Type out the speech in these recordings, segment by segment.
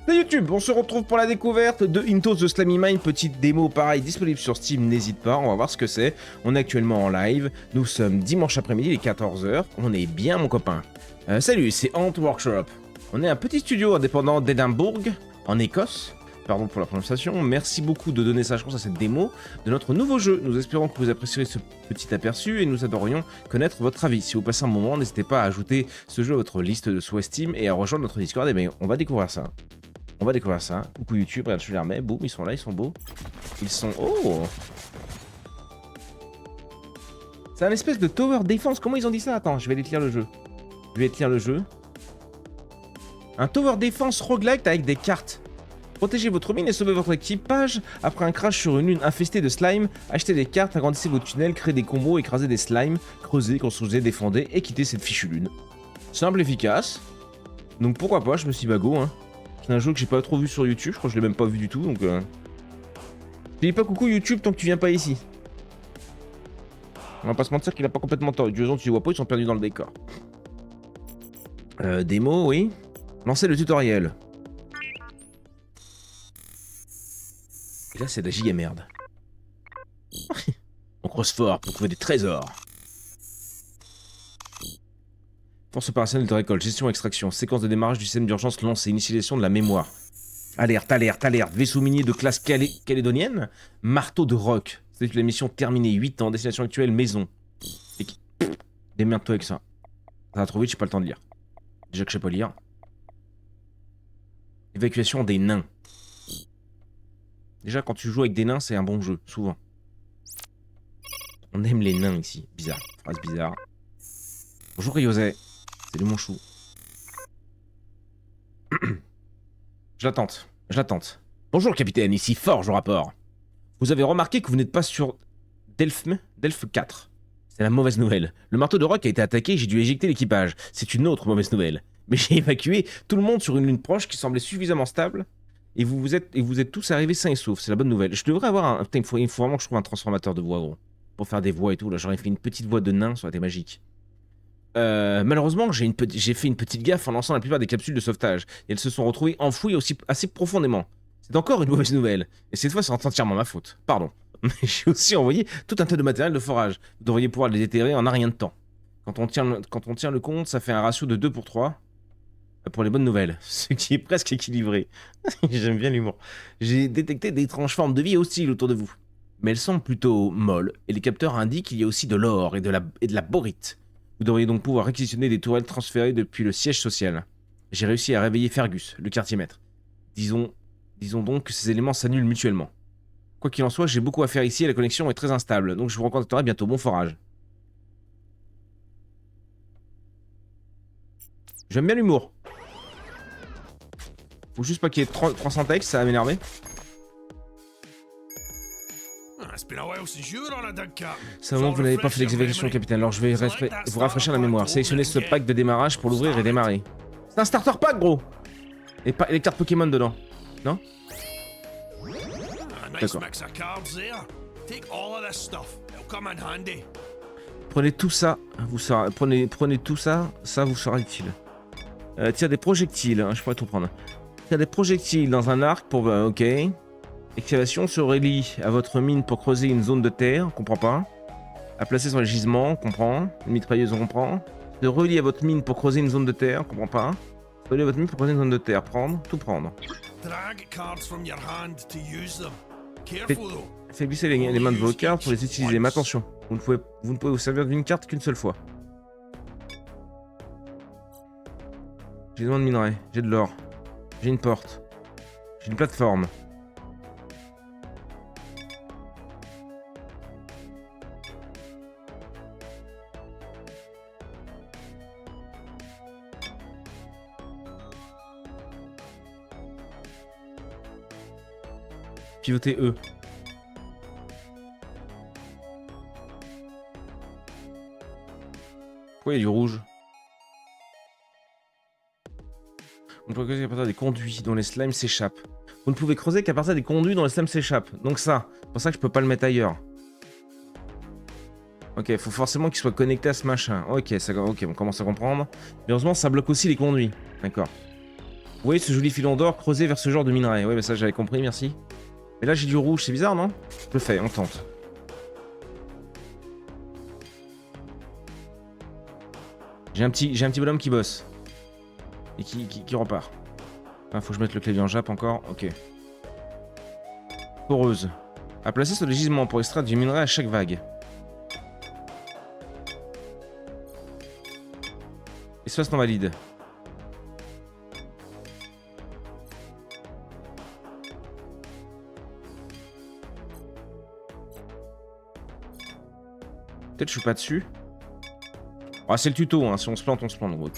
Salut YouTube, on se retrouve pour la découverte de Into the Slimy Mine, petite démo pareil disponible sur Steam, n'hésite pas, on va voir ce que c'est. On est actuellement en live, nous sommes dimanche après-midi, il est 14 h, on est bien mon copain. Salut, c'est Ant Workshop. On est un petit studio indépendant d'Édimbourg, en Écosse. Pardon pour la prononciation, merci beaucoup de donner sa chance à cette démo de notre nouveau jeu. Nous espérons que vous apprécierez ce petit aperçu et nous adorerions connaître votre avis. Si vous passez un moment, n'hésitez pas à ajouter ce jeu à votre liste de souhaits Steam et à rejoindre notre Discord, et bien on va découvrir ça. On va découvrir ça. Coucou YouTube, regarde, je les remets. Boum, ils sont là, ils sont beaux. Ils sont... Oh! C'est un espèce de tower defense. Comment ils ont dit ça? Attends, je vais aller te lire le jeu. Je vais te lire le jeu. Un tower defense roguelike avec des cartes. Protégez votre mine et sauvez votre équipage après un crash sur une lune infestée de slime. Achetez des cartes, agrandissez vos tunnels, créez des combos, écrasez des slimes, creusez, construisez, défendez et quittez cette fichue lune. Simple, efficace. Donc pourquoi pas, je me suis bago, hein. C'est un jeu que j'ai pas trop vu sur YouTube, je crois que je l'ai même pas vu du tout, donc... Je dis pas coucou YouTube tant que tu viens pas ici. On va pas se mentir qu'il a pas complètement tort. Tu les vois pas, ils sont perdus dans le décor. Démo, oui. Lancez le tutoriel. Et là, c'est de la giga merde. On creuse fort pour trouver des trésors. Force opérationnelle de récolte, gestion extraction, séquence de démarrage du système d'urgence lancé, initialisation de la mémoire. Alerte, alerte, alerte, vaisseau minier de classe calédonienne, marteau de roc. C'est la mission terminée, 8 ans, destination actuelle, maison. Démerde-toi avec ça. Ça va trop vite, j'ai pas le temps de lire. Déjà que je sais pas lire. Évacuation des nains. Déjà, quand tu joues avec des nains, c'est un bon jeu, souvent. On aime les nains ici. Bizarre, phrase bizarre. Bonjour Ryosé. Salut mon chou. Je l'attente. Bonjour capitaine, ici Forge au rapport. Vous avez remarqué que vous n'êtes pas sur Delphes 4. C'est la mauvaise nouvelle. Le marteau de roc a été attaqué et j'ai dû éjecter l'équipage. C'est une autre mauvaise nouvelle. Mais j'ai évacué tout le monde sur une lune proche qui semblait suffisamment stable. Et vous êtes tous arrivés sains et saufs. C'est la bonne nouvelle. Je devrais avoir un... Putain, il faut vraiment que je trouve un transformateur de voix, gros. Pour faire des voix et tout. Là, j'aurais fait une petite voix de nain, ça aurait été magique. Malheureusement, j'ai fait une petite gaffe en lançant la plupart des capsules de sauvetage. Et elles se sont retrouvées enfouies aussi assez profondément. C'est encore une mauvaise nouvelle. Et cette fois, c'est entièrement ma faute. Pardon. Mais j'ai aussi envoyé tout un tas de matériel de forage. Vous devriez pouvoir les déterrer en un rien de temps. Quand on tient le compte, ça fait un ratio de 2 pour 3. Pour les bonnes nouvelles. Ce qui est presque équilibré. J'aime bien l'humour. J'ai détecté d'étranges formes de vie hostiles autour de vous. Mais elles semblent plutôt molles. Et les capteurs indiquent qu'il y a aussi de l'or et de la borite. Vous devriez donc pouvoir réquisitionner des tourelles transférées depuis le siège social. J'ai réussi à réveiller Fergus, le quartier-maître. Disons donc que ces éléments s'annulent mutuellement. Quoi qu'il en soit, j'ai beaucoup à faire ici et la connexion est très instable, donc je vous recontacterai bientôt. Bon forage. J'aime bien l'humour. Faut juste pas qu'il y ait 300 textes, ça va m'énerver. C'est un moment que vous n'avez pas fait l'exécution, capitaine, alors je vais vous rafraîchir la mémoire. Sélectionnez ce pack de démarrage pour l'ouvrir et démarrer. C'est un starter pack, gros. Et pas les cartes Pokémon dedans. Non? D'accord. Prenez tout ça, prenez tout ça, ça vous sera utile. Tire des projectiles, hein, je pourrais tout prendre. Tire des projectiles dans un arc pour... ok. Excavation se relie à votre mine pour creuser une zone de terre, on comprend pas. À placer sur les gisements, on comprend. Une mitrailleuse, on comprend. Se relie à votre mine pour creuser une zone de terre, on comprend pas. Se relie à votre mine pour creuser une zone de terre, prendre, tout prendre. Faites glisser les mains de vos cartes pour les utiliser, mais attention, vous ne pouvez vous servir d'une carte qu'une seule fois. J'ai besoin de minerais, j'ai de l'or, j'ai une porte, j'ai une plateforme. Pivoter E. Pourquoi il y a du rouge? On peut creuser qu'à partir des conduits dont les slimes s'échappent. Vous ne pouvez creuser qu'à partir des conduits dont les slimes s'échappent. Donc ça, c'est pour ça que je peux pas le mettre ailleurs. Ok, faut forcément qu'il soit connecté à ce machin. Ok, ok, on commence à comprendre. Mais heureusement, ça bloque aussi les conduits. D'accord. voyez ce joli filon d'or creusé vers ce genre de minerai. Ouais, mais ça j'avais compris, merci. Mais là j'ai du rouge, c'est bizarre, non? Je le fais, on tente. J'ai un petit bonhomme qui bosse. Et qui repart. Ah, faut que je mette le clavier en Jap encore. Ok. Poreuse. À placer sur le gisement pour extraire du minerai à chaque vague. Espace non valide. Peut-être je suis pas dessus. Ah, c'est le tuto, hein. Si on se plante, on se plante. Ok.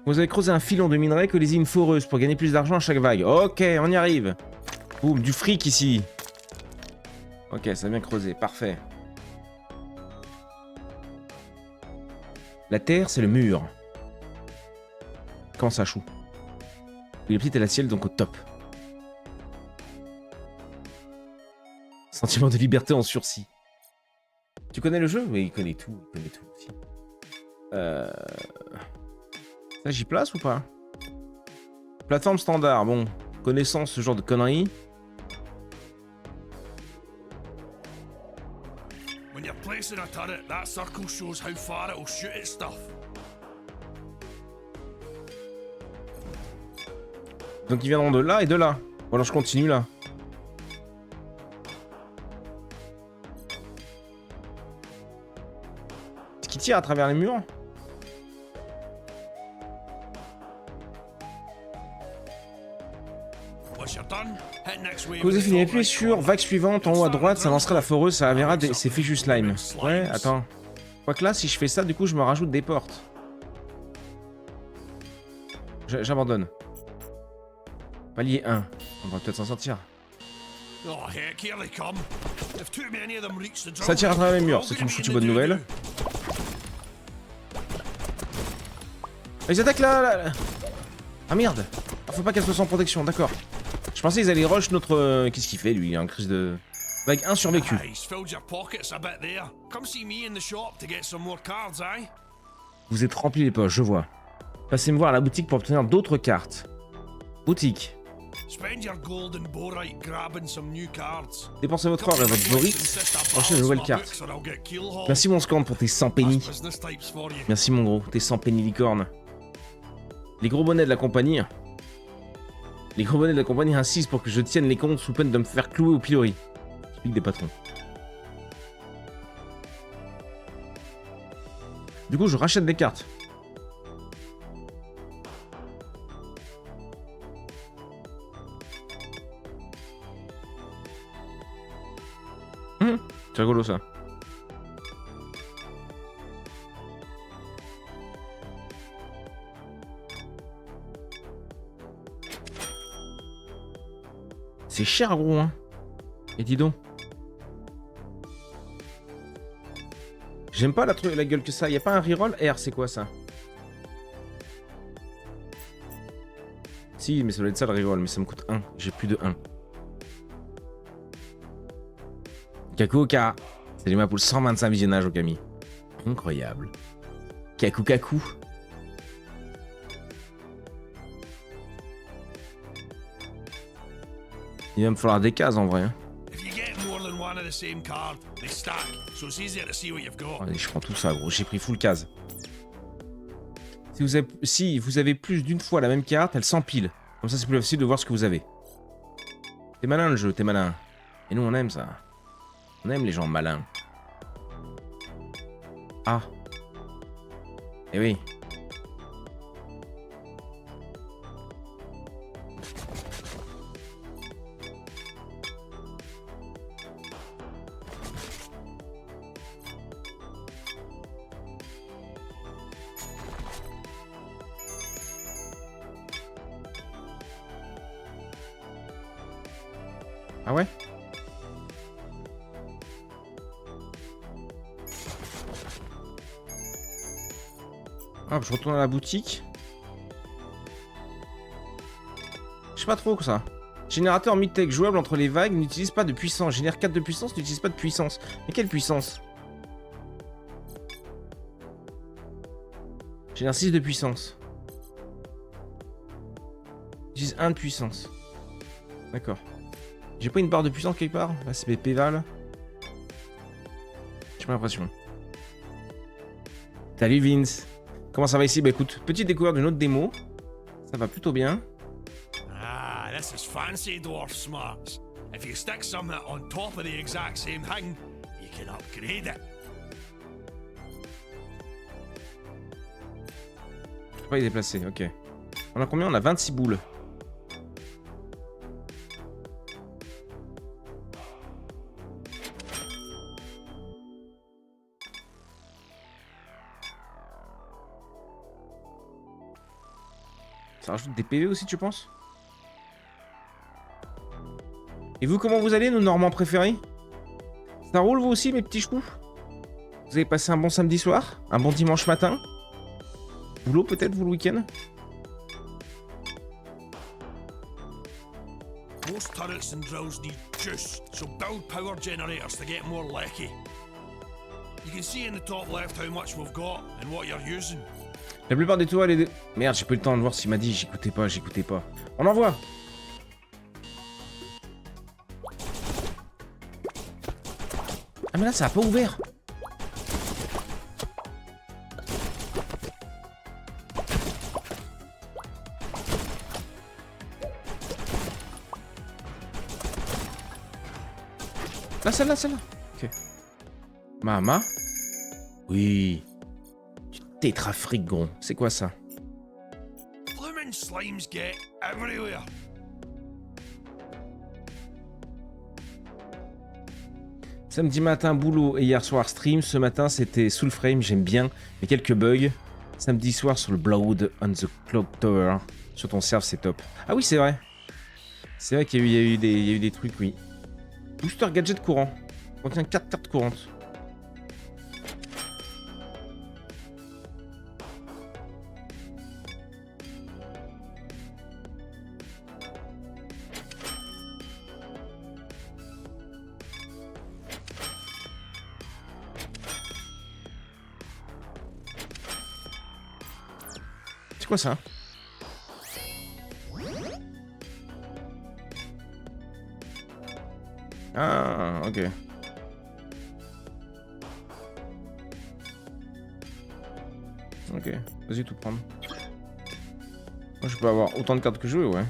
Vous avez creusé un filon de minerai, colisez une foreuse pour gagner plus d'argent à chaque vague. Ok, on y arrive. Boum, du fric ici. Ok, ça a bien creusé, parfait. La terre, c'est le mur. Comment ça, chou? Il est petit et la ciel, donc au top. Sentiment de liberté en sursis. Tu connais le jeu? Oui, il connaît tout aussi. Ça, j'y place ou pas? Plateforme standard, bon. Connaissance, ce genre de conneries. When you're placing a turret, that circle shows how far it'll shoot its stuff. Donc ils viendront de là et de là. Ou alors je continue là. Est-ce qu'il tire à travers les murs? Quand vous avez fini, appuyez sur vague suivante en haut à droite, ça lancera la foreuse, ça verra ces fichus slime. Ouais, attends. Quoique là, si je fais ça, du coup, je me rajoute des portes. J'abandonne. Palier 1. On va peut-être s'en sortir. Ça tire à travers les murs, c'est une foutue bonne nouvelle. Ils attaquent là. Ah merde. Ah, faut pas qu'elle soit sans protection, d'accord. Je pensais qu'ils allaient rush notre... Qu'est-ce qu'il fait lui? Il a un crise de... Vague 1 survécu. Vous êtes rempli les poches, je vois. Passez me voir à la boutique pour obtenir d'autres cartes. Boutique. Dépensez votre or et votre borite pour acheter de nouvelles cartes. Merci mon scorn pour tes 100 pennies. Merci mon gros, tes 100 pennies licorne. Les gros bonnets de la compagnie. Les gros bonnets de la compagnie insistent pour que je tienne les comptes sous peine de me faire clouer au pilori. Typique des patrons. Du coup, je rachète des cartes. C'est rigolo ça. C'est cher gros hein. Et dis donc. J'aime pas la gueule que ça. Y a pas un reroll R, c'est quoi ça? Si, mais ça doit être ça le reroll, mais ça me coûte 1. J'ai plus de 1. Kakuka. Salut ma poule, 125 visionnages au Kami. Incroyable. Kaku. Il va me falloir des cases en vrai. Hein. Allez, je prends tout ça gros, j'ai pris full case. Si vous avez plus d'une fois la même carte, elle s'empile. Comme ça c'est plus facile de voir ce que vous avez. T'es malin le jeu, t'es malin. Et nous on aime ça. On aime les gens malins. Ah. Eh oui. Ah ouais? Hop, je retourne à la boutique. Je sais pas trop ça. Générateur mid-tech jouable entre les vagues, n'utilise pas de puissance. Génère 4 de puissance, n'utilise pas de puissance. Mais quelle puissance? Génère 6 de puissance. J'utilise 1 de puissance. D'accord. J'ai pas une barre de puissance quelque part? Là, c'est mes pévales. J'ai pas l'impression. Salut Vince. Comment ça va ici? Bah écoute, petite découverte d'une autre démo. Ça va plutôt bien. Ah, this is fancy, dwarf smarts. If you stick something on top of the exact same thing, you can upgrade it. Je peux pas les déplacer, ok. On a combien? On a 26 boules. Ça rajoute des PV aussi, tu penses? Et vous, comment vous allez, nos Normands préférés? Ça roule, vous aussi, mes petits choux? Vous avez passé un bon samedi soir? Un bon dimanche matin? Boulot, peut-être, vous, le week-end? Most turrets and drills need juice, so build power generators to get more lecky. You can see in the top left how much we've got and what you're using. La plupart des tours, elle est... Merde, j'ai pas eu le temps de voir s'il m'a dit, j'écoutais pas. On envoie! Ah mais là, ça a pas ouvert! Là, celle-là. Ok. Mama? Oui. Du tétrafrigon. C'est quoi ça? Bloomin' slimes get everywhere. Samedi matin, boulot et hier soir, stream. Ce matin, c'était Soul Frame, j'aime bien, mais quelques bugs. Samedi soir sur le Blood on the Clock Tower. Sur ton serve, c'est top. Ah oui, c'est vrai. C'est vrai qu'il y a eu des trucs, oui. Booster gadget courant. Contient 4 cartes courantes. C'est quoi ça? Ah, ok. Ok, vas-y tout prendre. Moi je peux avoir autant de cartes que je veux, ouais.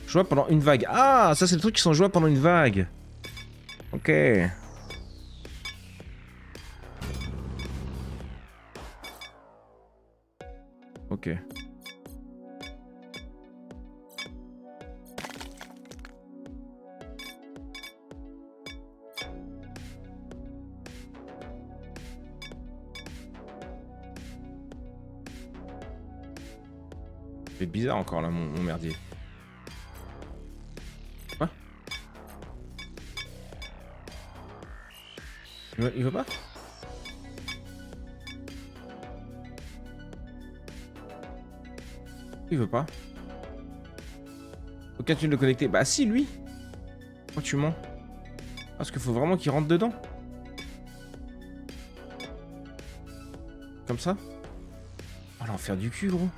Jouable pendant une vague. Ah, ça c'est le truc qui sont jouables pendant une vague. Ok. Ok. C'est bizarre encore là, mon merdier. Quoi? Il veut pas? Il veut pas. Aucun tu le connecter. Bah si, lui. Pourquoi tu mens? Parce qu'il faut vraiment qu'il rentre dedans. Comme ça? Oh l'enfer du cul, gros.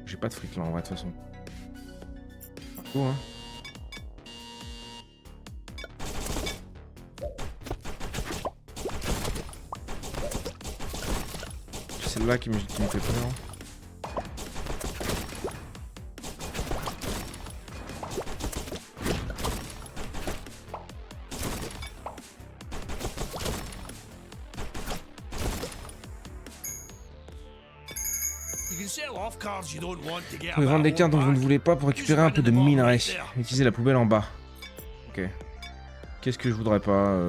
J'ai pas de fric là en vrai de toute façon. Pas trop, hein. C'est celle-là qui me fait peur. Vous pouvez vendre des cartes dont vous ne voulez pas pour récupérer un peu de minerai. Utilisez la poubelle en bas. Ok. Qu'est-ce que je voudrais pas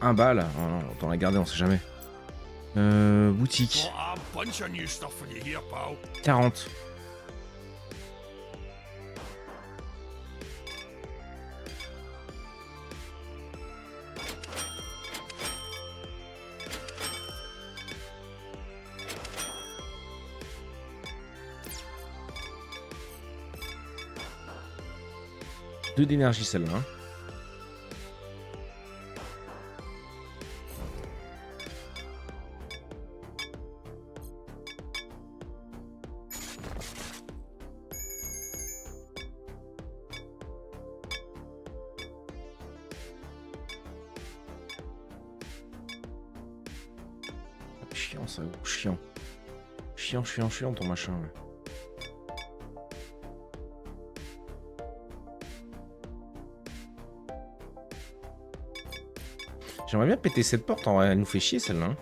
Un bal. Oh non, autant la garder, on sait jamais. Boutique. 40. 2 d'énergie celle-là. Hein. Chiant ça, chiant. Chiant ton machin. Ouais. J'aimerais bien péter cette porte, en vrai, elle nous fait chier celle-là. Hein.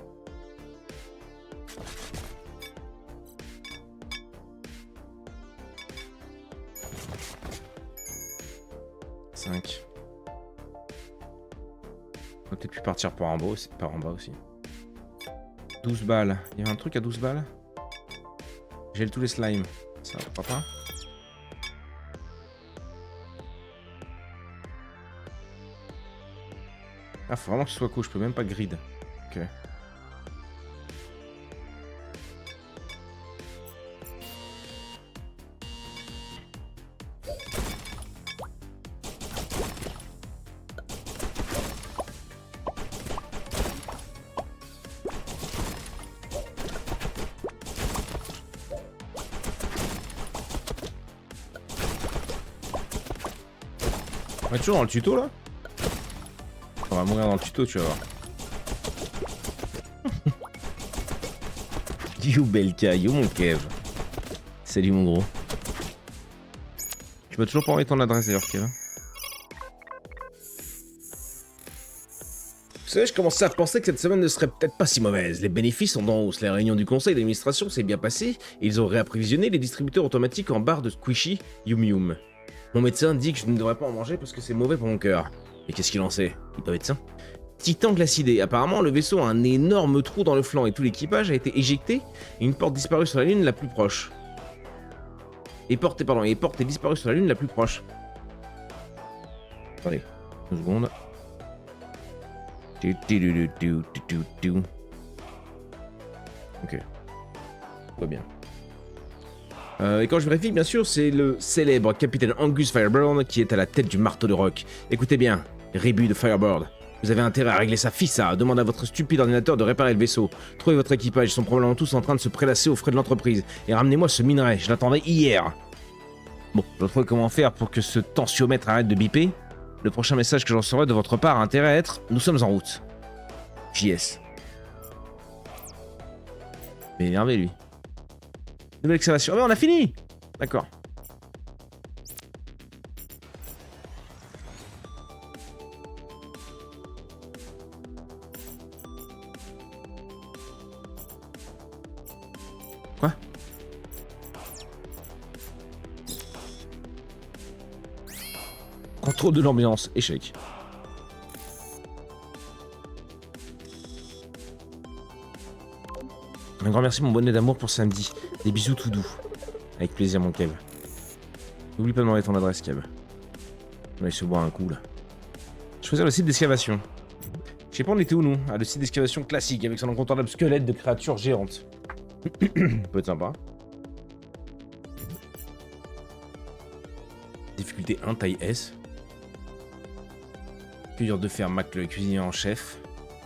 On va peut-être plus partir par en bas aussi. 12 balles. Il y avait un truc à 12 balles. Gèle tous les slimes. Ça va pas. Ah, faut vraiment que ce soit cool. Je peux même pas grid. Ok. On est toujours dans le tuto là? On va mourir dans le tuto, tu vas voir. You Belka, you mon Kev. Salut mon gros. Tu m'as toujours pas envoyé ton adresse d'ailleurs, Kev. Vous savez, je commençais à penser que cette semaine ne serait peut-être pas si mauvaise. Les bénéfices sont en hausse. La réunion du conseil d'administration s'est bien passée et ils ont réapprovisionné les distributeurs automatiques en barres de squishy Yum Yum. Mon médecin dit que je ne devrais pas en manger parce que c'est mauvais pour mon cœur. Mais qu'est-ce qu'il en sait? Il doit être sain. Titan glacidé. Apparemment, le vaisseau a un énorme trou dans le flanc et tout l'équipage a été éjecté et une porte disparue sur la lune la plus proche. Et porte est disparue sur la lune la plus proche. Attendez, 2 secondes. Ok. Tout va bien. Et quand je vérifie, bien sûr, c'est le célèbre capitaine Angus Firebird qui est à la tête du marteau de roc. Écoutez bien, Rébut de Firebird. Vous avez intérêt à régler ça, fissa. Demande à votre stupide ordinateur de réparer le vaisseau. Trouvez votre équipage, ils sont probablement tous en train de se prélasser aux frais de l'entreprise. Et ramenez-moi ce minerai, je l'attendais hier. Bon, je dois trouver comment faire pour que ce tensiomètre arrête de biper. Le prochain message que j'en saurai de votre part a intérêt à être « Nous sommes en route ». JS. Mais énervé, lui. Nouvelle excavation. Ah mais on a fini! D'accord. Quoi? Contrôle de l'ambiance. Échec. Un grand merci mon bonnet d'amour pour samedi. Des bisous tout doux. Avec plaisir mon Kev. N'oublie pas de m'envoyer ton adresse Kev. On va se boire un coup là. Choisir le site d'excavation. Je sais pas on était où nous. Ah, le site d'excavation classique avec son incontournable squelette de créatures géantes. Peut être sympa. Difficulté 1, taille S. Cueilleur de fer, Mac le cuisinier en chef.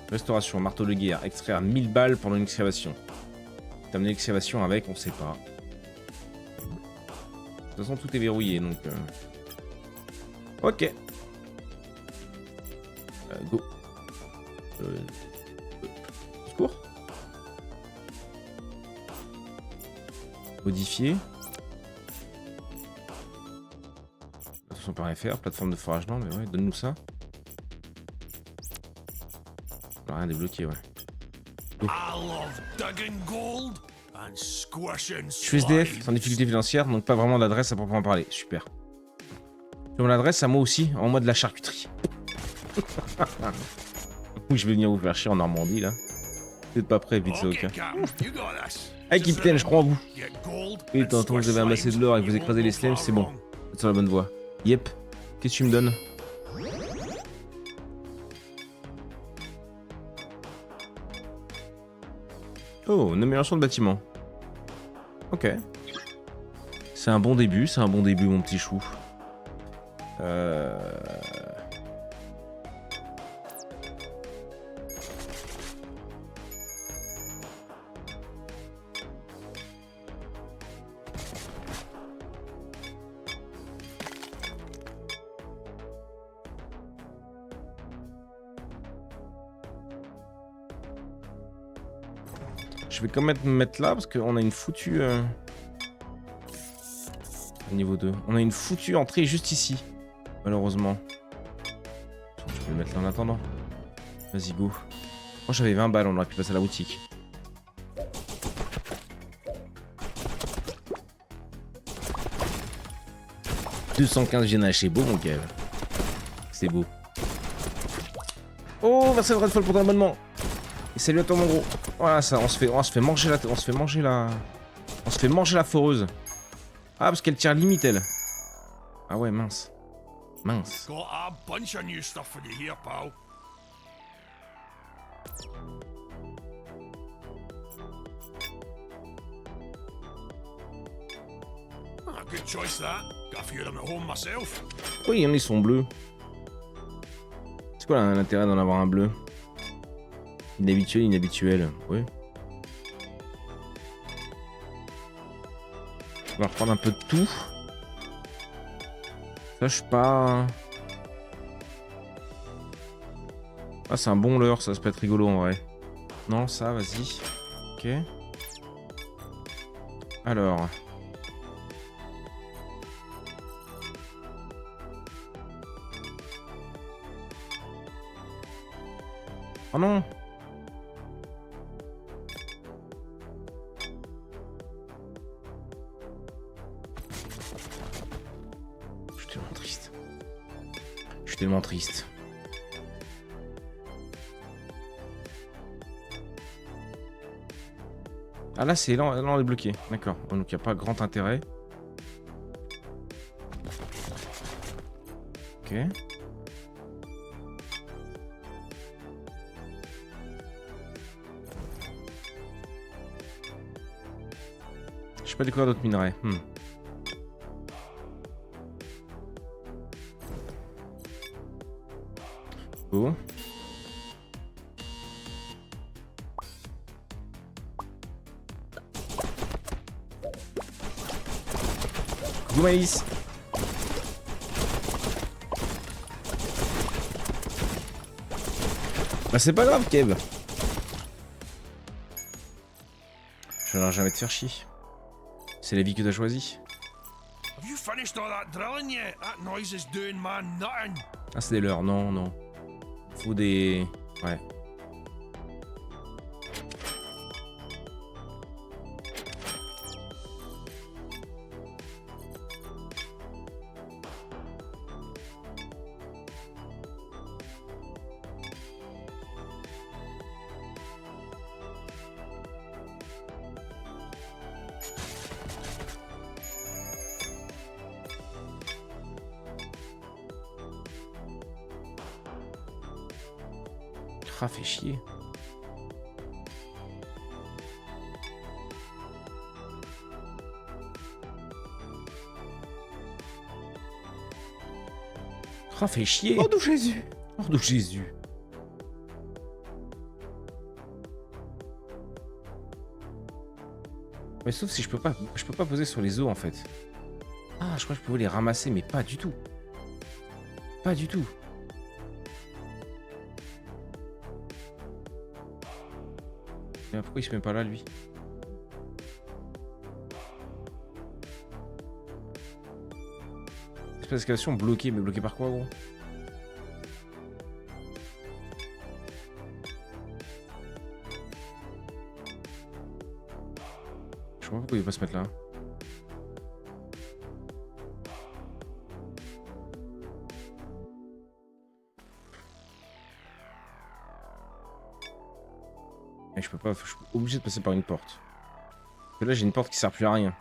Restauration, marteau de guerre, extraire 1000 balles pendant une excavation. T'amener l'excavation avec, on sait pas. De toute façon, tout est verrouillé, donc... Ok. Go. Secours. Modifier. Attention, on peut rien faire. Plateforme de forage, non, mais ouais, donne-nous ça. On a rien débloqué, ouais. Je suis SDF, sans difficulté financière, donc pas vraiment d'adresse à proprement parler. Super. J'ai mon adresse à moi aussi, en moi de la charcuterie. Oui, je vais venir vous faire chier en Normandie, là. Vous êtes pas prêt, vite, c'est ok. Hey, capitaine, je crois en vous. Oui, tant que vous avez amassé de l'or et que vous écrasez les slimes, c'est bon. Vous êtes sur la bonne voie. Yep. Qu'est-ce que tu me donnes? Oh, une amélioration de bâtiment. Ok. C'est un bon début, mon petit chou. Je vais quand même me mettre là parce qu'on a une foutue... Niveau 2. On a une foutue entrée juste ici. Malheureusement. Je peux le mettre là en attendant. Vas-y, go. Moi j'avais 20 balles, on aurait pu passer à la boutique. « 215 GNH, c'est beau mon gars. C'est beau. Oh, merci de Redfall pour ton abonnement. Et salut à toi mon gros. Voilà ça, on se fait manger la foreuse. Ah parce qu'elle tire limite elle. Ah ouais mince. Mince. Got a bunch of new stuff for you here, pal. Ah, good choice that. Got a few of them at home myself. Pourquoi il y en a ils sont bleus? C'est quoi l'intérêt d'en avoir un bleu? Inhabituel, inhabituel. Oui. On va reprendre un peu de tout. Ça, je sais pas. Ah, c'est un bon leurre, ça peut être rigolo en vrai. Non, ça, vas-y. Ok. Alors. Oh non! Je suis tellement triste. Je suis tellement triste. Ah là c'est là on est bloqué. D'accord. Donc il n'y a pas grand intérêt. Ok. Je sais pas découvrir d'autres minerais. Oh. Coucou Maïs. Bah c'est pas grave Kev. Je vais jamais te faire chier. C'est la vie que t'as choisie. Have you finished all that drilling yet? That noise is doing man nothing. Ah c'est des leurres, non, non. Faut des... Ouais. Ah, fait chier. Ah, fait chier. Oh, de Jésus. Oh, de Jésus. Mais sauf si je peux pas poser sur les os en fait. Ah, je crois que je pouvais les ramasser, mais pas du tout. Pas du tout. Mais pourquoi il se met pas là, lui? Espace d'excavation bloqué, mais bloqué par quoi, gros? Je comprends pas pourquoi il veut pas se mettre là. Et je peux pas, je suis obligé de passer par une porte. Parce que là j'ai une porte qui sert plus à rien.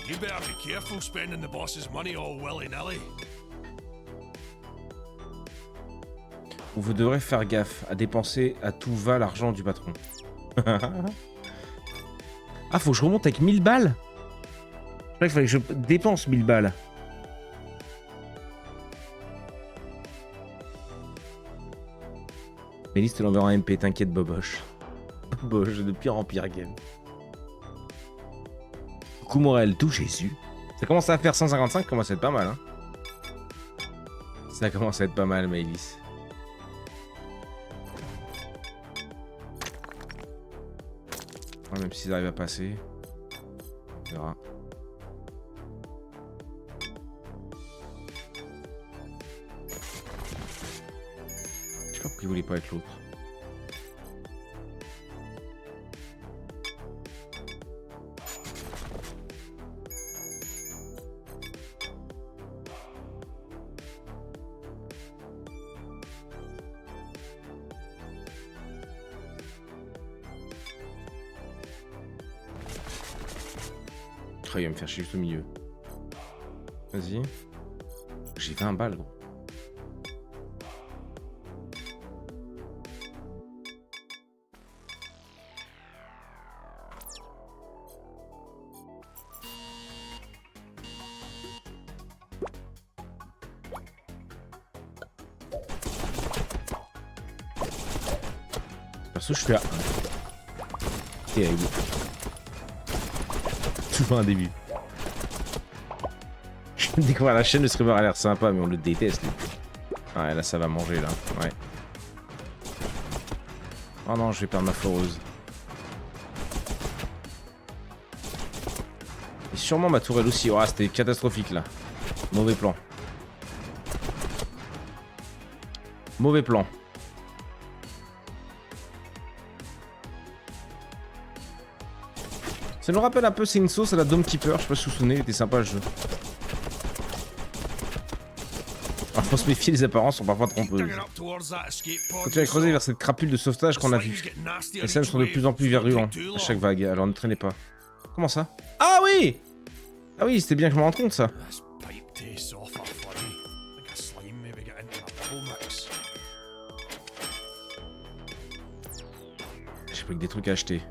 You better be careful spending the boss's money all willy-nilly. Vous devrez faire gaffe à dépenser à tout va l'argent du patron. Ah, faut que je remonte avec 1000 balles? Je crois qu'il fallait que je dépense 1000 balles. Mélis te l'enverra en MP, t'inquiète Boboche. Boboche, de pire en pire game. Coucou Morel, tout Jésus. Ça commence à faire 155, commence à être pas mal. Hein. Ça commence à être pas mal, Mélis. Ouais, même s'ils arrivent à passer. On verra. Je sais pas pourquoi il voulait pas être l'autre. Oh, il va me faire chier juste au milieu. Vas-y. J'ai 20 balles, gros. Perso, je suis à 1. Terrible. Toujours un début. Je viens de découvrir la chaîne, le streamer a l'air sympa, mais on le déteste, lui. Ouais, là, ça va manger, là. Ouais. Oh non, je vais perdre ma foreuse. Et sûrement ma tourelle aussi. Oh, c'était catastrophique, là. Mauvais plan. Mauvais plan. Ça nous rappelle un peu, c'est une sauce à la Dome Keeper, je sais pas si vous vous souvenez, il était sympa le jeu. Alors faut se méfier, les apparences sont parfois trompeuses. Continue à creuser vers cette crapule de sauvetage qu'on a vue. Les scènes sont de plus en plus virulentes à chaque vague, alors ne traînez pas. Comment ça? Ah oui! Ah oui, c'était bien que je me rende compte ça. J'ai pris que des trucs à acheter.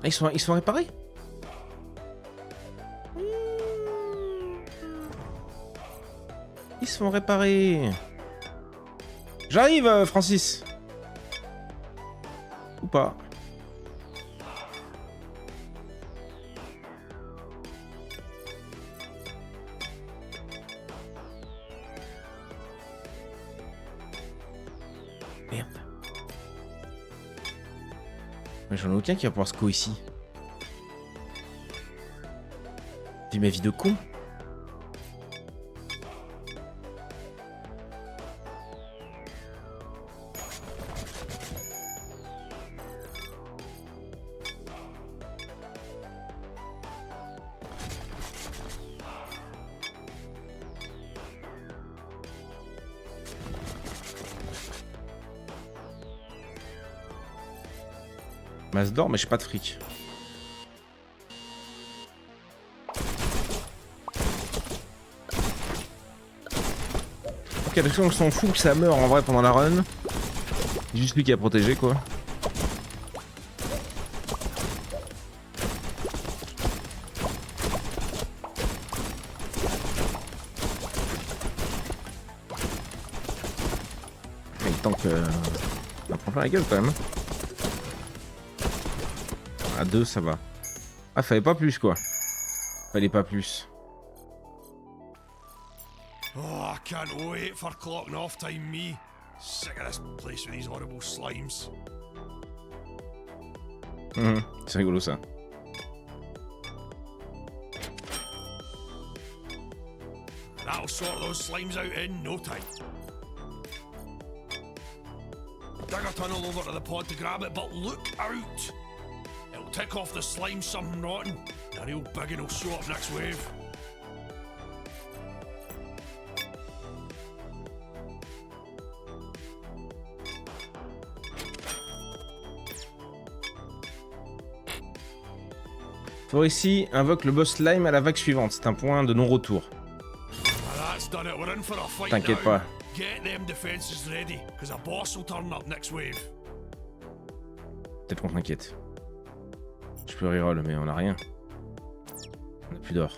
Ah, ils sont réparés? Ils sont réparés. J'arrive, Francis. Ou pas. Merde. Mais j'en ai aucun qui va pouvoir sco ici. J'ai ma vie de con. Masse d'or, mais j'ai pas de fric. Ok, parce qu'on s'en fout que ça meurt en vrai pendant la run. C'est juste lui qui a protégé quoi. Il tank. On prend plein la gueule quand même. À 2 ça va. Ah fallait pas plus quoi. Fallait pas plus. Oh, I can't wait for clocking off time, me. Sick of this place with these horrible slimes. C'est rigolo ça. That'll sort those slimes out in no time. Dig a tunnel over to the pod to grab it, but look out! It'll tick off the slime something rotten. A real big and will show up next wave. For ici, invoque le boss slime à la vague suivante. C'est un point de non-retour. That's done it. We're in for a fight T'inquiète now. pas. Get them defenses ready, because a boss will turn up next wave. Peut-être qu'on t'inquiète. Je peux reroll, mais on a rien. On a plus d'or.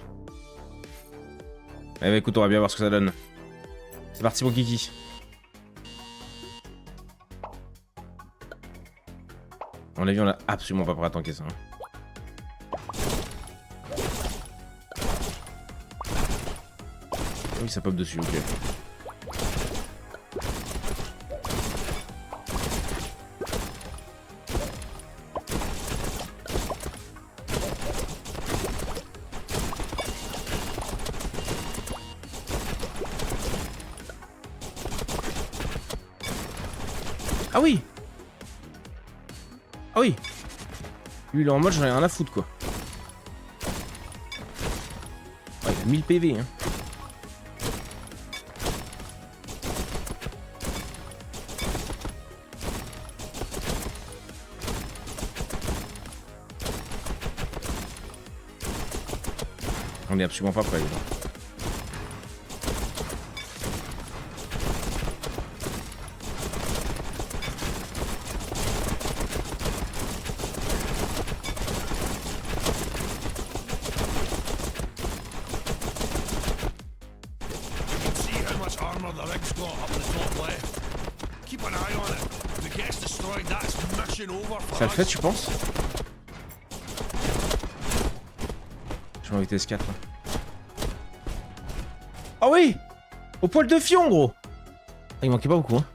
Eh bah écoute, on va bien voir ce que ça donne. C'est parti mon kiki. On a vu, on a absolument pas prêt à tanker ça. Oui, ça pop dessus, ok. Ah oui! Ah oui! Lui, il est en mode j'en ai rien à foutre, quoi. Ouais, il a 1000 PV, hein. On est absolument pas prêt, les gens. See how much armor the rig's got up in the top left. Keep an eye on it. If it gets destroyed, that's mission over for Ça le fait, us. tu penses? Je vais en vitesse 4. Ah oui! Au poil de fion, gros! Ah, il manquait pas beaucoup, hein.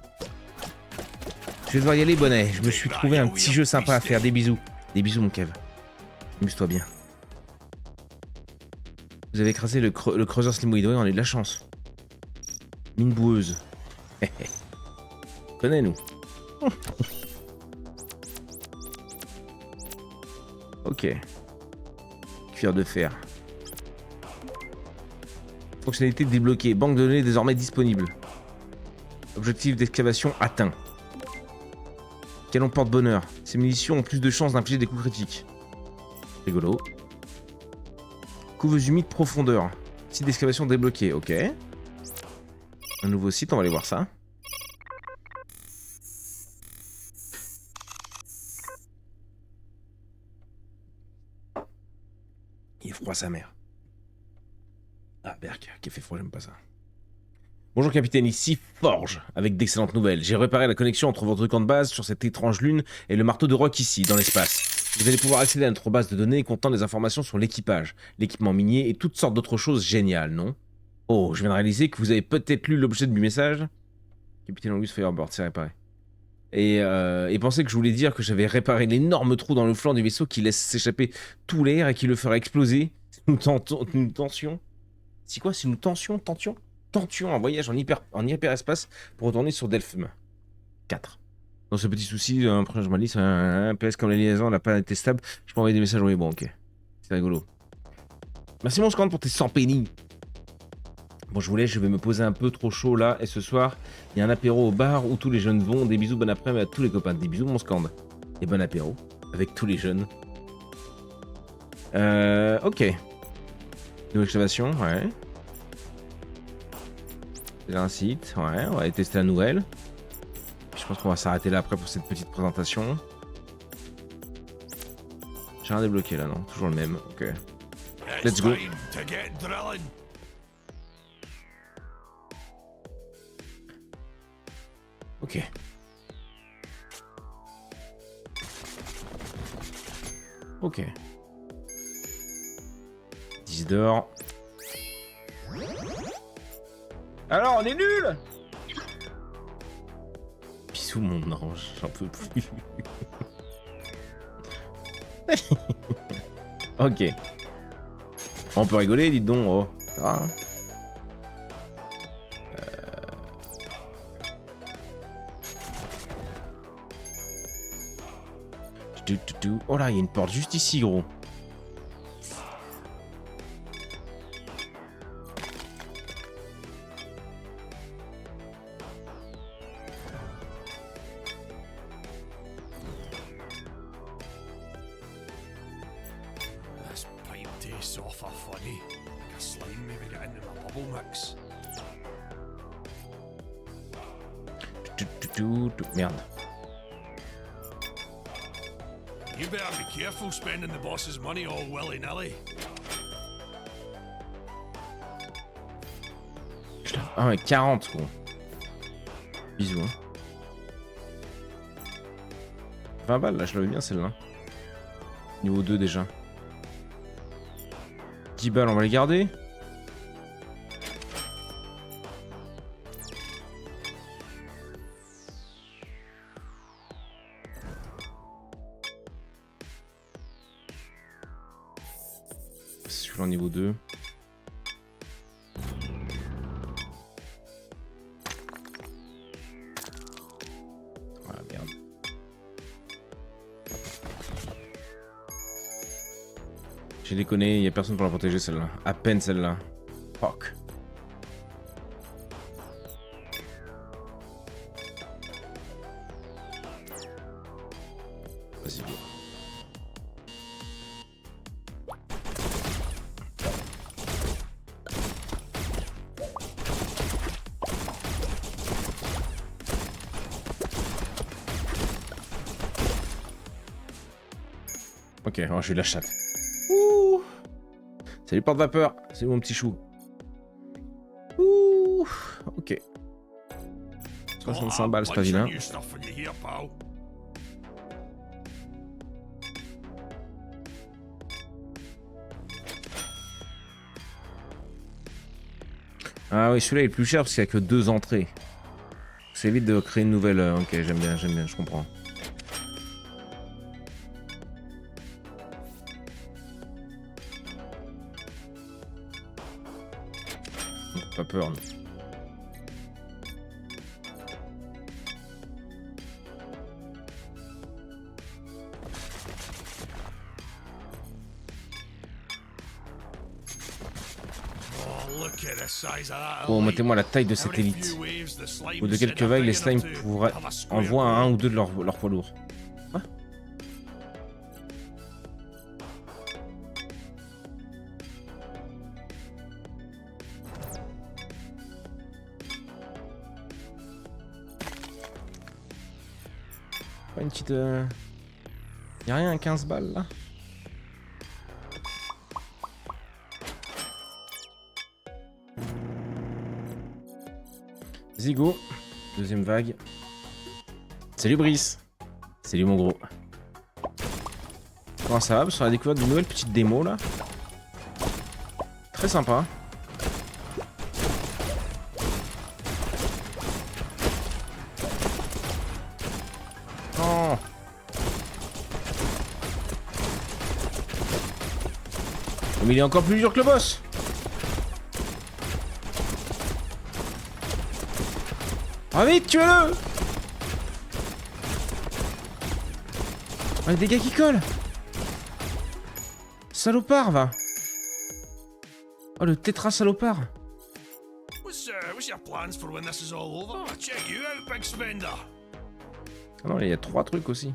Je vais devoir y aller, bonnet. Je me suis trouvé un petit jeu sympa à faire. Des bisous. Des bisous, mon Kev. Amuse-toi bien. Vous avez écrasé le creuseur Slimwood. Oui, on a eu de la chance. Mine boueuse. Connais-nous. Ok. Cuir de fer. Fonctionnalité débloquée. Banque de données désormais disponible. Objectif d'excavation atteint. Canon porte-bonheur. Ces munitions ont plus de chances d'infliger des coups critiques. Rigolo. Couveuse humide profondeur. Site d'excavation débloqué. Ok. Un nouveau site, on va aller voir ça. Il est froid sa mère. Ah, Berk, qui fait froid, j'aime pas ça. Bonjour capitaine, ici Forge, avec d'excellentes nouvelles. J'ai réparé la connexion entre votre camp de base sur cette étrange lune et le marteau de roc ici, dans l'espace. Vous allez pouvoir accéder à notre base de données contenant des informations sur l'équipage, l'équipement minier et toutes sortes d'autres choses géniales, non? Oh, je viens de réaliser que vous avez peut-être lu l'objet du message. Capitaine Angus Fireboard, c'est réparé. Et pensez que je voulais dire que j'avais réparé l'énorme trou dans le flanc du vaisseau qui laisse s'échapper tout l'air et qui le ferait exploser si nous tentions. C'est quoi si nous tentions un voyage en hyperespace pour retourner sur Delphim 4. Dans ce petit souci, un prochain journaliste, un PS comme la liaison n'a pas été stable, je peux envoyer des messages, oui, bon, ok. C'est rigolo. Merci mon scan pour tes 100 pennies. Bon, je vous laisse, je vais me poser un peu trop chaud là, et ce soir, il y a un apéro au bar où tous les jeunes vont. Des bisous, bon après-midi à tous les copains. Des bisous, mon scan. Et bon apéro avec tous les jeunes. Ok. Nouvelle excavation, ouais. C'est un site, ouais, on va aller tester la nouvelle. Puis je pense qu'on va s'arrêter là après pour cette petite présentation. J'ai rien débloqué là, non? Toujours le même, ok. Let's go. Ok. Ok. 10 d'or. Alors, on est nul. Bisous mon ange, j'en peux plus. Ok. On peut rigoler, dites donc. Oh. Ça va, hein. Oh là, il y a une porte juste ici, gros. This pipe tastes awful funny. Like a slime maybe got into my bubble mix. Merde. You better be careful spending the boss's money all willy-nilly. Ah ouais, 40 gros. Bisous. Hein. 20 balles là, je l'avais bien celle-là. Niveau 2 déjà. 10 balles, on va les garder. Celui-là en niveau 2. Voilà, merde. J'ai déconné, il n'y a personne pour la protéger celle-là. À peine celle-là. Fuck. Vas-y, go. Ok, oh, j'ai eu la chatte. Ouh. Salut porte-vapeur, c'est mon petit chou. Ouh. Ok. 65 balles, c'est pas vilain. Ah oui, celui-là est plus cher parce qu'il n'y a que 2 entrées. Ça évite de créer une nouvelle. Ok, j'aime bien, je comprends. Pas peur. Non. Bon, mettez-moi la taille de cette élite. Ou de quelques vagues, les slimes pourraient envoyer un ou deux de leur poids lourd. Quoi ? Pas une petite... Y'a rien à 15 balles là ? Zigo, deuxième vague. Salut Brice. Salut mon gros. Comment ça va sur la découverte d'une nouvelle petite démo là. Très sympa. Oh. Mais il est encore plus dur que le boss. Ah vite, tuez-le! Ah, les dégâts qui collent! Salopard, va! Oh, le tétra salopard! What's your plans for when this is all over? Check you out, big spender! Ah non, il y a 3 trucs aussi.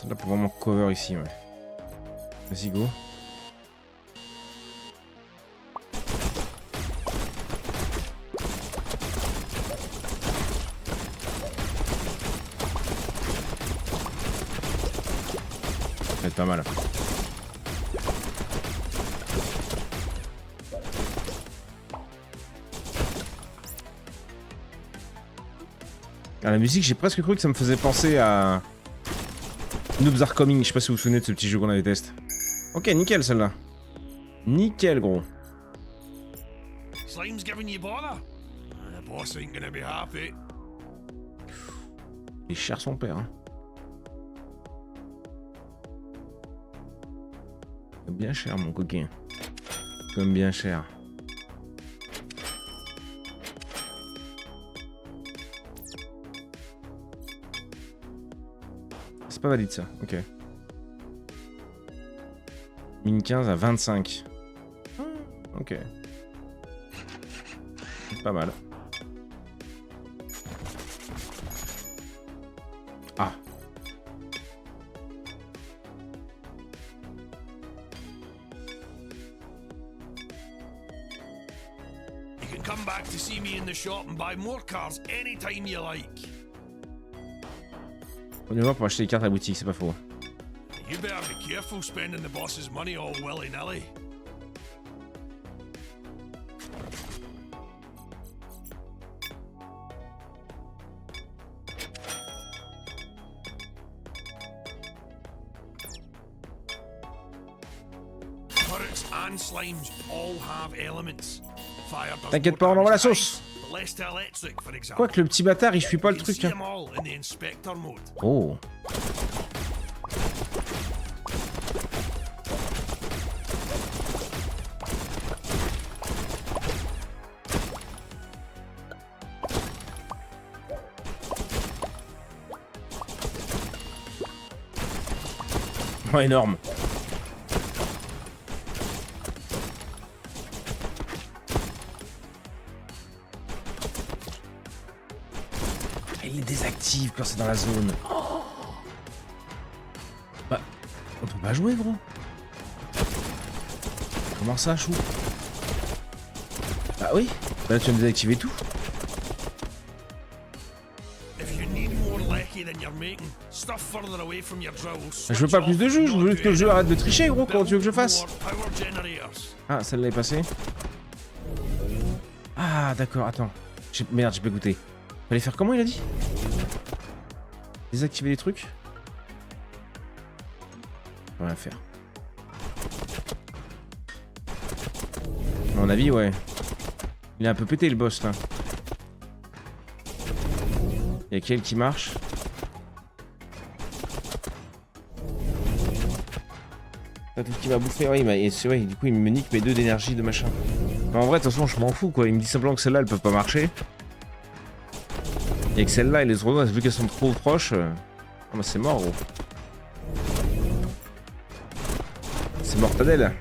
Là pour vraiment cover ici, ouais. Vas-y, go. Ça va être pas mal. Ah, la musique, j'ai presque cru que ça me faisait penser à... Noobs Are Coming, je sais pas si vous vous souvenez de ce petit jeu qu'on avait testé. Ok, nickel celle-là. Nickel, gros. Slime's giving you bother? The boss ain't gonna be happy. Il est cher son père. Hein. Bien cher, mon coquin. Comme bien cher. C'est pas valide ça, ok. Mine 15 à 25. Ok. C'est pas mal. Ah. You can come back to see me in the shop and buy more cards anytime you like. On est voir pour acheter les cartes à la boutique, c'est pas faux. You better be careful spending the boss's money all willy-nilly. Turrets and slimes all have elements. Fire does T'inquiète more pas, on envoie la damage to sauce. ice, but less to electric, for example. Quoique le petit bâtard, il suit pas le You can truc. see Hein. them all in the inspector mode. Oh. Oh, énorme. Il les désactive quand c'est dans la zone. Oh. Bah, on peut pas jouer, gros. Comment ça, chou? Bah oui. Bah là, tu viens de désactiver tout. Je veux pas plus de jus, je veux que le jeu arrête de tricher, gros. Comment tu veux que je fasse? Ah, celle-là est passée. Ah, d'accord, attends. Merde, j'ai pas écouté. Fallait faire comment, il a dit? Désactiver les trucs? On va faire. À mon avis, ouais. Il est un peu pété, le boss, là. Il y a quel qui marche? Pas tout ce qui va bouffer, ouais, c'est vrai, du coup il me nique mes 2 d'énergie de machin. Mais en vrai, de toute façon, je m'en fous, quoi. Il me dit simplement que celles-là, elles peuvent pas marcher. Et que celles-là et les autres, vu qu'elles sont trop proches... Ah bah c'est mort, gros. C'est mortadelle.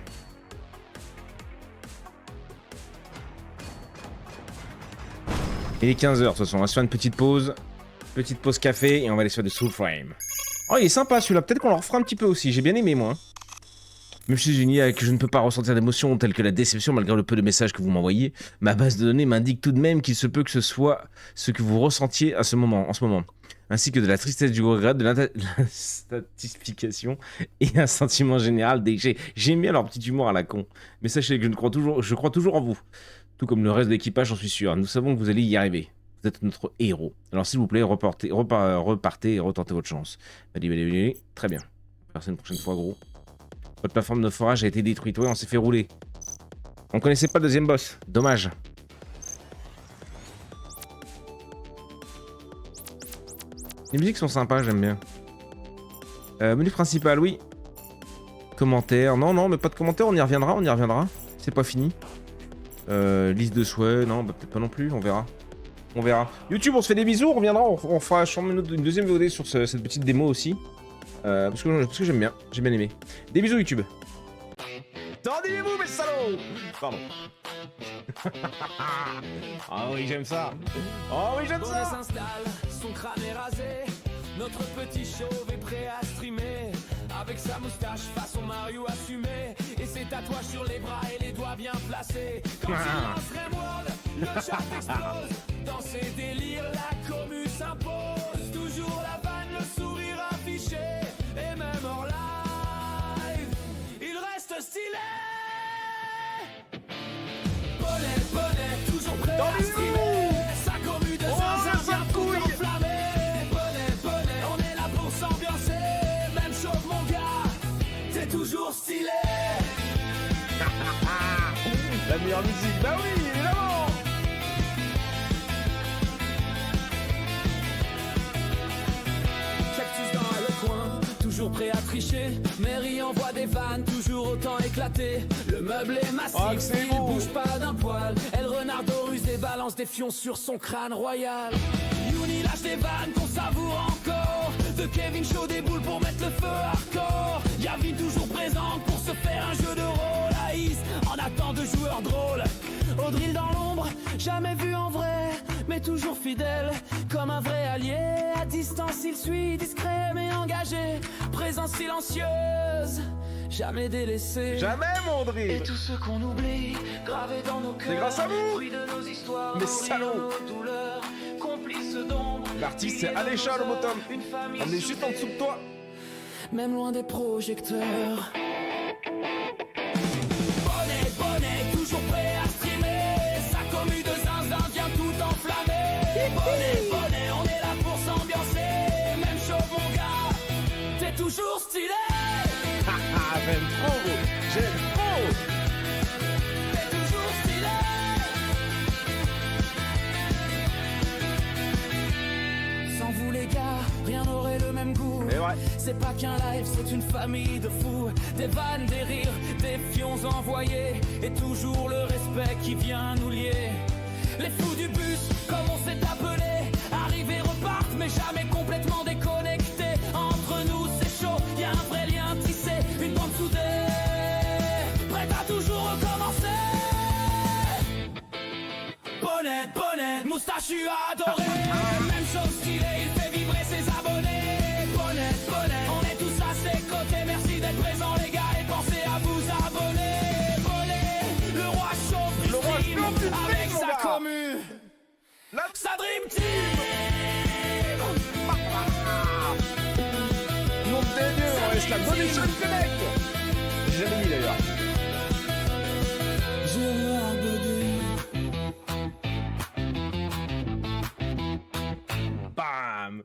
Il est 15h, de toute façon. On va se faire une petite pause. Petite pause café et on va aller se faire du Soulframe. Oh, il est sympa celui-là. Peut-être qu'on le refera un petit peu aussi. J'ai bien aimé, moi. Même si je que je ne peux pas ressentir d'émotions telles que la déception malgré le peu de messages que vous m'envoyez, ma base de données m'indique tout de même qu'il se peut que ce soit ce que vous ressentiez en ce moment, ainsi que de la tristesse, du regret, de l'insatisfaction et un sentiment général d'échec. J'aime bien leur petit humour à la con, mais sachez que je crois toujours en vous, tout comme le reste de l'équipage, j'en suis sûr. Nous savons que vous allez y arriver. Vous êtes notre héros. Alors s'il vous plaît, repartez et retentez votre chance. Allez. Très bien. On va faire ça une prochaine fois, gros. Votre plateforme de forage a été détruite. Ouais, on s'est fait rouler. On connaissait pas le deuxième boss. Dommage. Les musiques sont sympas, j'aime bien. Menu principal, oui. Commentaires. Non, mais pas de commentaires, on y reviendra. C'est pas fini. Liste de souhaits. Non, bah, peut-être pas non plus, on verra. YouTube, on se fait des bisous, on reviendra. On fera sûrement une deuxième VOD sur cette petite démo aussi. Parce que j'aime bien, j'ai bien aimé. Des bisous YouTube. Tendez-vous mes salauds. Pardon. Ah oui, j'aime ça. Oh oui, j'aime ça. S'installe, son crâne est rasé. Notre petit chauve est prêt à streamer. Avec sa moustache façon Mario assumé. Et ses tatouages sur les bras et les doigts bien placés. Quand il lance Rimworld, le chat explose. Dans ses délires, la commu s'impose. Toujours la vanne, le sourire affiché. Et même hors live, il reste stylé. Bonnet, toujours prêt à streamer. Sa commu de zinzin vient tout enflammer. Bonnet, on est là pour s'ambiancer. Même chose mon gars, t'es toujours stylé. La meilleure musique, bah oui, évidemment. Cactus dans le coin, toujours prêt à tricher. Mary envoie des vannes, toujours autant éclatées. Le meuble est massif, il bouge pas d'un poil. Elle renardoruse des balances des fions sur son crâne royal. Youni lâche des vannes qu'on savoure encore. De Kevin chaud des boules pour mettre le feu hardcore. Y'a Vin toujours présente pour se faire un Au drill dans l'ombre, jamais vu en vrai, mais toujours fidèle, comme un vrai allié. À distance, il suit, discret mais engagé. Présence silencieuse, jamais délaissé. Jamais, mon Et drill. tous ceux qu'on oublie, gravés dans nos cœurs. C'est grâce à vous. Fruit de nos histoires, Mais nos salaud. rires, nos douleurs, complices d'ombre. L'artiste, c'est piliers de Alécha, nos le heures, bottom. une famille On est juste en dessous de toi. même loin des projecteurs. Bonnet, bonnet, toujours prêt à streamer. Sa commu de zinzin vient tout enflammer. Bonnet, bonnet, on est là pour s'ambiancer. Même chaud mon gars, t'es toujours stylé. Ah, j'aime trop, gros. J'aime trop. T'es toujours stylé. Sans vous les gars, rien n'aurait le même goût. Et ouais. C'est pas qu'un live, c'est une famille de fous. Des vannes, des rires, des fions envoyés. Et toujours le respect qui vient nous lier. Les fous du bus, comme on s'est appelé, arrivent et repartent, mais jamais complètement déconnectés. Entre nous, c'est chaud, y a un vrai lien tissé, une bande soudée, prête à toujours recommencer. Bonnet, bonnet, moustachu adoré. Même chose stylé, il fait vibrer ses abonnés. Bonnet, bonnet, on est tous à ses côtés. Merci d'être présents les gars et pensez à vous abonner. Bonnet, le roi chaud du Le roi stream, chaud du stream, avec mon sa gars. commu, Là, sa dream team. nom de Dieu, on laisse la bonne sur le connect. J'ai jamais mis d'ailleurs. Gérard Baudet. Bam.